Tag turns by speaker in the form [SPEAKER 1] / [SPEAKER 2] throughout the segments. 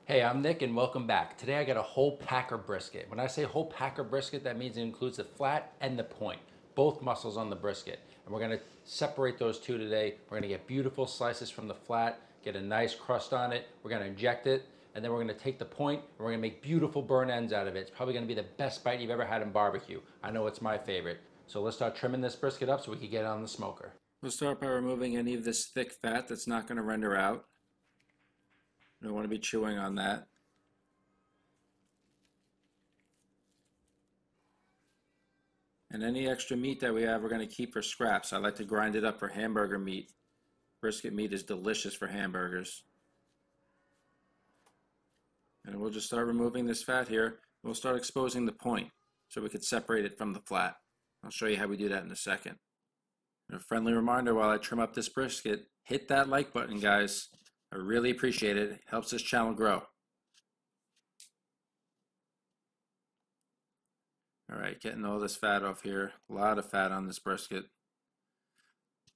[SPEAKER 1] Hey, I'm Nick and welcome back. Today I got a whole packer brisket. When I say whole packer brisket, that means it includes the flat and the point, both muscles on the brisket. And we're gonna separate those two today. We're gonna get beautiful slices from the flat, get a nice crust on it. We're gonna inject it, and then we're gonna take the point and we're gonna make beautiful burn ends out of it. It's probably gonna be the best bite you've ever had in barbecue. I know it's my favorite. So let's start trimming this brisket up so we can get it on the smoker.
[SPEAKER 2] We'll start by removing any of this thick fat that's not going to render out. We don't want to be chewing on that. And any extra meat that we have, we're going to keep for scraps. I like to grind it up for hamburger meat. Brisket meat is delicious for hamburgers. And we'll just start removing this fat here. We'll start exposing the point so we could separate it from the flat. I'll show you how we do that in a second. And a friendly reminder while I trim up this brisket, hit that like button, guys. I really appreciate it. It helps this channel grow. All right, getting all this fat off here. A lot of fat on this brisket.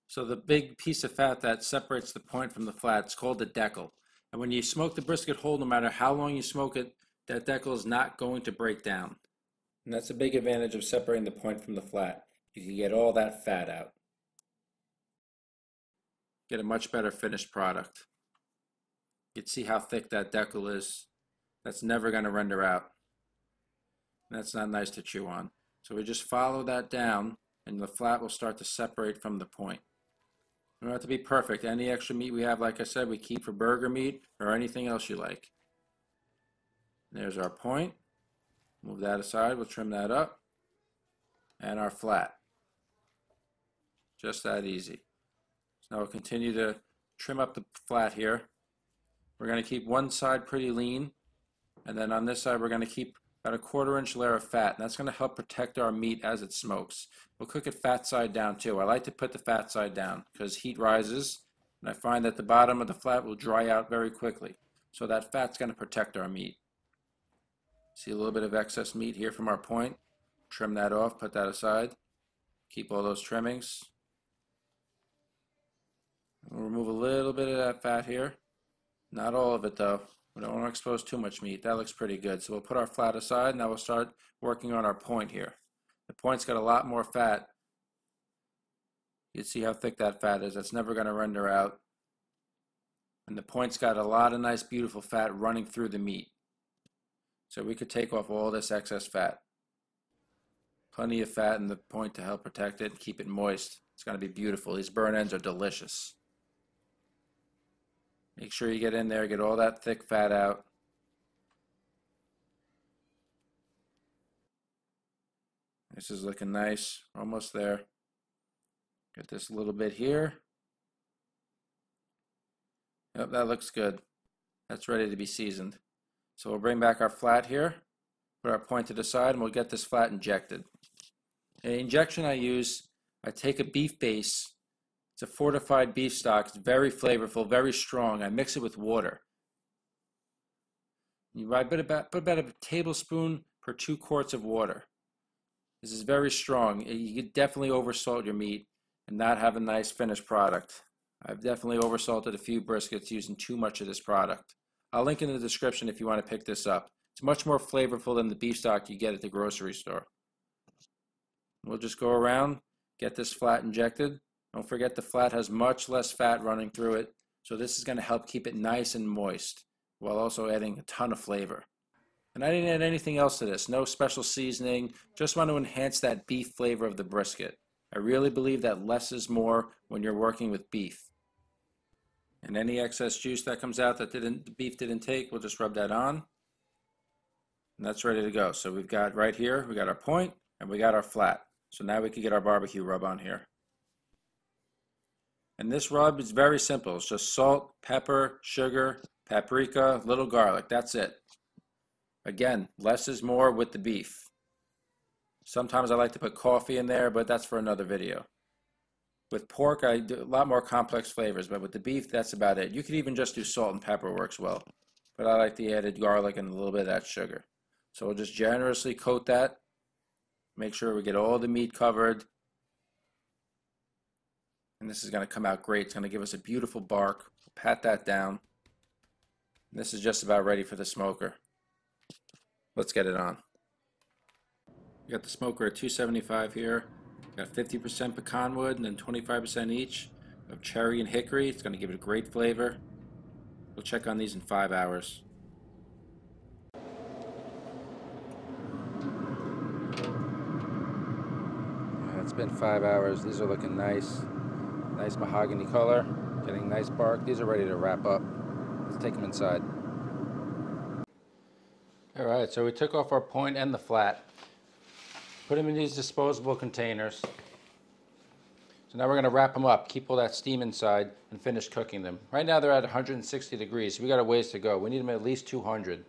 [SPEAKER 2] So the big piece of fat that separates the point from the flat is called the decal. And when you smoke the brisket whole, no matter how long you smoke it, that decal is not going to break down. And that's a big advantage of separating the point from the flat. You can get all that fat out. Get a much better finished product. You can see how thick that decal is. That's never going to render out. That's not nice to chew on. So we just follow that down and the flat will start to separate from the point. We don't have to be perfect. Any extra meat we have, like I said, we keep for burger meat or anything else you like. There's our point. Move that aside. We'll trim that up. And our flat. Just that easy. So now we'll continue to trim up the flat here. We're going to keep one side pretty lean. And then on this side, we're going to keep about a 1/4 inch layer of fat, and that's going to help protect our meat as it smokes. We'll cook it fat side down too. I like to put the fat side down because heat rises, and I find that the bottom of the flat will dry out very quickly. So that fat's going to protect our meat. See a little bit of excess meat here from our point. Trim that off, put that aside. Keep all those trimmings. We'll remove a little bit of that fat here. Not all of it though. We don't want to expose too much meat. That looks pretty good. So we'll put our flat aside. Now we'll start working on our point here. The point's got a lot more fat. You can see how thick that fat is. That's never going to render out. And the point's got a lot of nice, beautiful fat running through the meat. So we could take off all this excess fat. Plenty of fat in the point to help protect it and keep it moist. It's going to be beautiful. These burn ends are delicious. Make sure you get in there, get all that thick fat out. This is looking nice, almost there. Get this a little bit here. Yep, that looks good. That's ready to be seasoned. So we'll bring back our flat here, put our point to the side, and we'll get this flat injected. And the injection I use, I take a beef base. It's a fortified beef stock. It's very flavorful, very strong. I mix it with water. I put about a tablespoon per 2 quarts of water. This is very strong. You could definitely oversalt your meat and not have a nice finished product. I've definitely oversalted a few briskets using too much of this product. I'll link in the description if you want to pick this up. It's much more flavorful than the beef stock you get at the grocery store. We'll just go around, get this flat injected. Don't forget the flat has much less fat running through it, so this is going to help keep it nice and moist while also adding a ton of flavor. And I didn't add anything else to this, no special seasoning, just want to enhance that beef flavor of the brisket. I really believe that less is more when you're working with beef. And any excess juice that comes out that the beef didn't take, we'll just rub that on. And that's ready to go. So we've got right here, we got our point and we got our flat. So now we can get our barbecue rub on here. And this rub is very simple. It's just salt, pepper, sugar, paprika, little garlic. That's it. Again, less is more with the beef. Sometimes I like to put coffee in there, but that's for another video. With pork, I do a lot more complex flavors, but with the beef, that's about it. You could even just do salt and pepper, works well. But I like the added garlic and a little bit of that sugar. So we'll just generously coat that. Make sure we get all the meat covered. And this is going to come out great. It's going to give us a beautiful bark. Pat that down. This is just about ready for the smoker. Let's get it on. We got the smoker at 275 here. Got 50% pecan wood and then 25% each of cherry and hickory. It's going to give it a great flavor. We'll check on these in 5 hours.
[SPEAKER 1] It's been 5 hours. These are looking nice. Nice mahogany color. Getting nice bark. These are ready to wrap up. Let's take them inside. Alright, so we took off our point and the flat. Put them in these disposable containers. So now we're going to wrap them up, keep all that steam inside, and finish cooking them. Right now they're at 160 degrees, so we got a ways to go. We need them at least 200.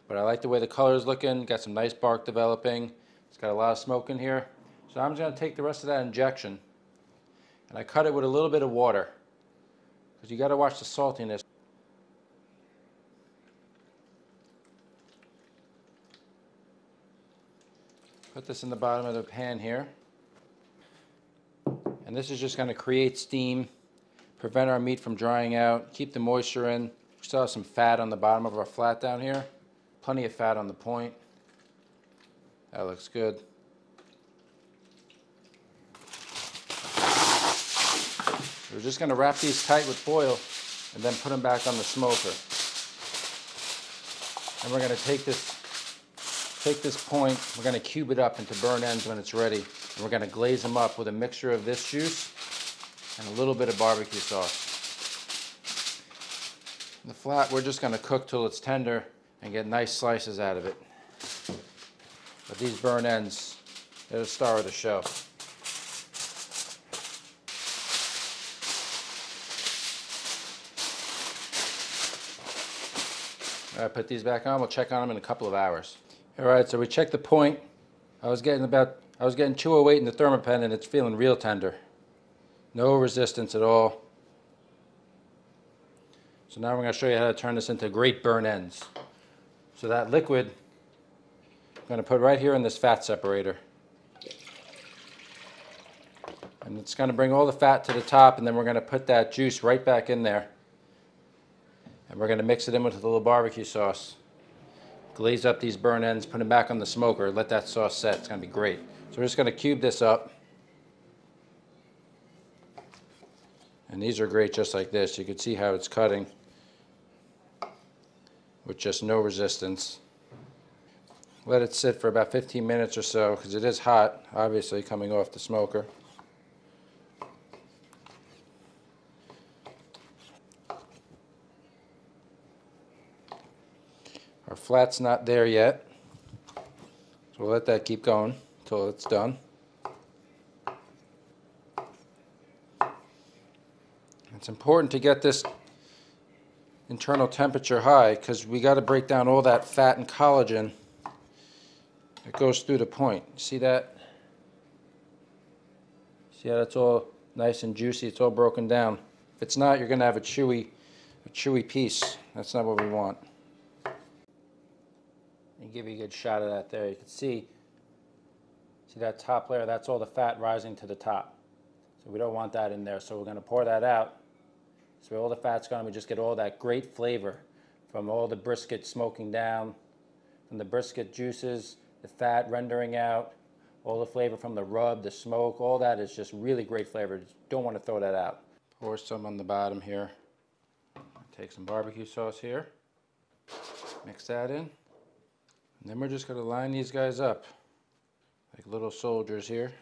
[SPEAKER 1] But I like the way the color is looking, got some nice bark developing. It's got a lot of smoke in here. So I'm just going to take the rest of that injection, and I cut it with a little bit of water, because you got to watch the saltiness. Put this in the bottom of the pan here. And this is just going to create steam, prevent our meat from drying out, keep the moisture in. We still have some fat on the bottom of our flat down here. Plenty of fat on the point. That looks good. We're just going to wrap these tight with foil and then put them back on the smoker. And we're going to take this point, we're going to cube it up into burn ends when it's ready. And we're going to glaze them up with a mixture of this juice and a little bit of barbecue sauce. The flat, we're just going to cook till it's tender and get nice slices out of it. But these burn ends, they're the star of the show. All right, put these back on. We'll check on them in a couple of hours. All right, so we checked the point. I was getting 208 in the thermopen, and it's feeling real tender. No resistance at all. So now we're going to show you how to turn this into great burn ends. So that liquid, I'm going to put right here in this fat separator. And it's going to bring all the fat to the top, and then we're going to put that juice right back in there. And we're going to mix it in with a little barbecue sauce. Glaze up these burn ends, put them back on the smoker, let that sauce set. It's going to be great. So we're just going to cube this up. And these are great just like this. You can see how it's cutting with just no resistance. Let it sit for about 15 minutes or so because it is hot, obviously, coming off the smoker. Our flat's not there yet, so we'll let that keep going until it's done. It's important to get this internal temperature high because we got to break down all that fat and collagen that goes through the point. See that? See how it's all nice and juicy? It's all broken down. If it's not, you're going to have a chewy piece. That's not what we want. And give you a good shot of that there. You can see that top layer, that's all the fat rising to the top. So we don't want that in there, so we're going to pour that out. So all the fat's gone, we just get all that great flavor from all the brisket smoking down, from the brisket juices, the fat rendering out, all the flavor from the rub, the smoke, all that is just really great flavor. You don't want to throw that out. Pour some on the bottom here. Take some barbecue sauce here, mix that in. And then we're just going to line these guys up like little soldiers here.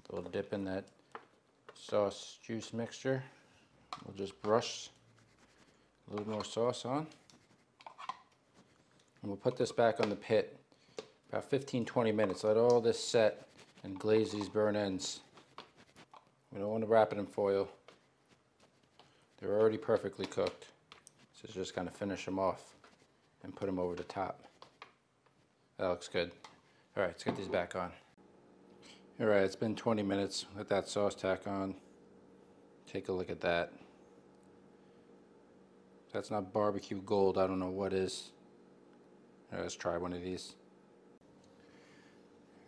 [SPEAKER 1] A little dip in that sauce juice mixture. We'll just brush a little more sauce on. And we'll put this back on the pit about 15-20 minutes. Let all this set and glaze these burn ends. We don't want to wrap it in foil. They're already perfectly cooked. So just kind of finish them off and put them over the top. That looks good. All right, let's get these back on. All right, it's been 20 minutes. Let that sauce tack on. Take a look at that. If that's not barbecue gold, I don't know what is. All right, let's try one of these.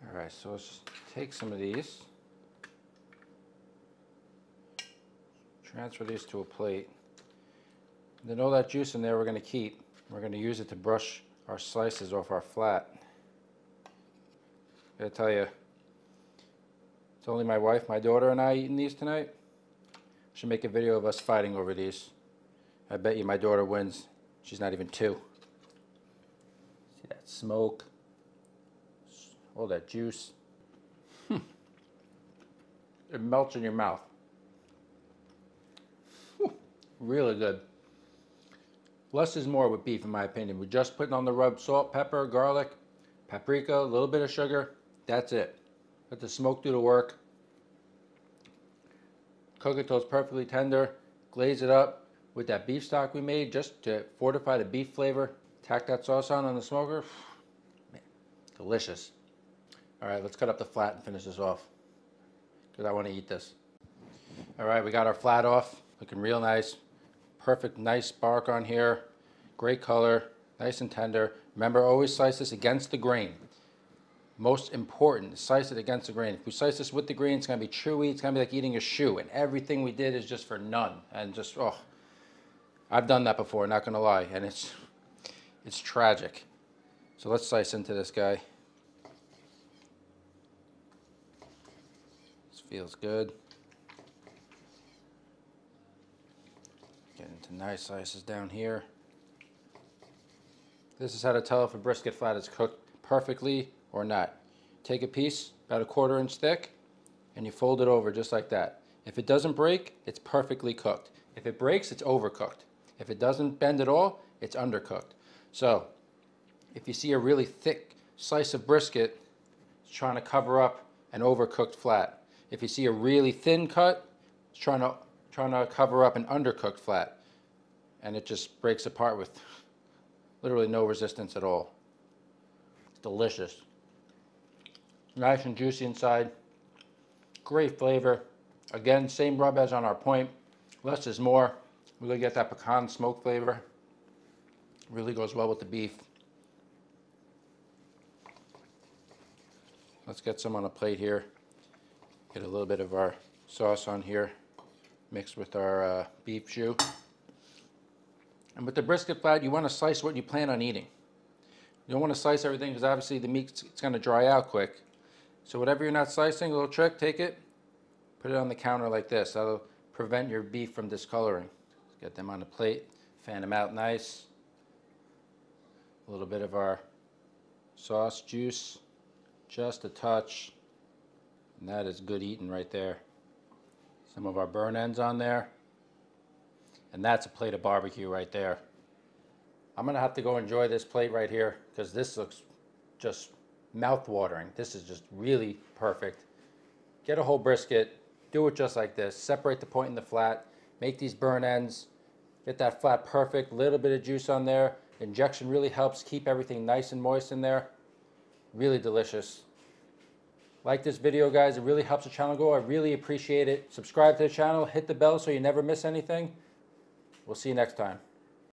[SPEAKER 1] All right, so let's just take some of these. Transfer these to a plate. Then all that juice in there we're going to keep. We're going to use it to brush our slices off our flat. I gotta tell you, it's only my wife, my daughter, and I eating these tonight. Should make a video of us fighting over these. I bet you my daughter wins. She's not even 2. See that smoke? All that juice. It melts in your mouth. Whew. Really good. Less is more with beef, in my opinion. We're just putting on the rub: salt, pepper, garlic, paprika, a little bit of sugar. That's it. Let the smoke do the work. Cook it till it's perfectly tender. Glaze it up with that beef stock we made just to fortify the beef flavor. Tack that sauce on the smoker. Man, delicious. All right, let's cut up the flat and finish this off, because I want to eat this. All right, we got our flat off. Looking real nice. Perfect, nice bark on here. Great color, nice and tender. Remember, always slice this against the grain. Most important, slice it against the grain. If we slice this with the grain, it's going to be chewy. It's going to be like eating a shoe. And everything we did is just for none. And just, oh, I've done that before, not going to lie. And it's tragic. So let's slice into this guy. This feels good. Get into nice slices down here. This is how to tell if a brisket flat is cooked perfectly or not. Take a piece about 1/4 inch thick and you fold it over just like that. If it doesn't break, it's perfectly cooked. If it breaks, it's overcooked. If it doesn't bend at all, it's undercooked. So if you see a really thick slice of brisket, it's trying to cover up an overcooked flat. If you see a really thin cut, it's trying to cover up an undercooked flat, and it just breaks apart with literally no resistance at all. It's delicious. Nice and juicy inside. Great flavor. Again, same rub as on our point. Less is more. Really get that pecan smoke flavor. Really goes well with the beef. Let's get some on a plate here. Get a little bit of our sauce on here, mixed with our beef jus. And with the brisket flat, you want to slice what you plan on eating. You don't want to slice everything, because obviously the meat, it's going to dry out quick. So whatever you're not slicing, a little trick, take it, put it on the counter like this. That'll prevent your beef from discoloring. Get them on the plate, fan them out nice. A little bit of our sauce juice, just a touch. And that is good eating right there. Some of our burn ends on there. And that's a plate of barbecue right there. I'm going to have to go enjoy this plate right here, because this looks just mouth-watering. This is just really perfect. Get a whole brisket, do it just like this. Separate the point and the flat. Make these burn ends. Get that flat perfect. Little bit of juice on there. Injection really helps keep everything nice and moist in there. Really delicious. Like this video, guys. It really helps the channel grow. I really appreciate it. Subscribe to the channel. Hit the bell so you never miss anything. We'll see you next time.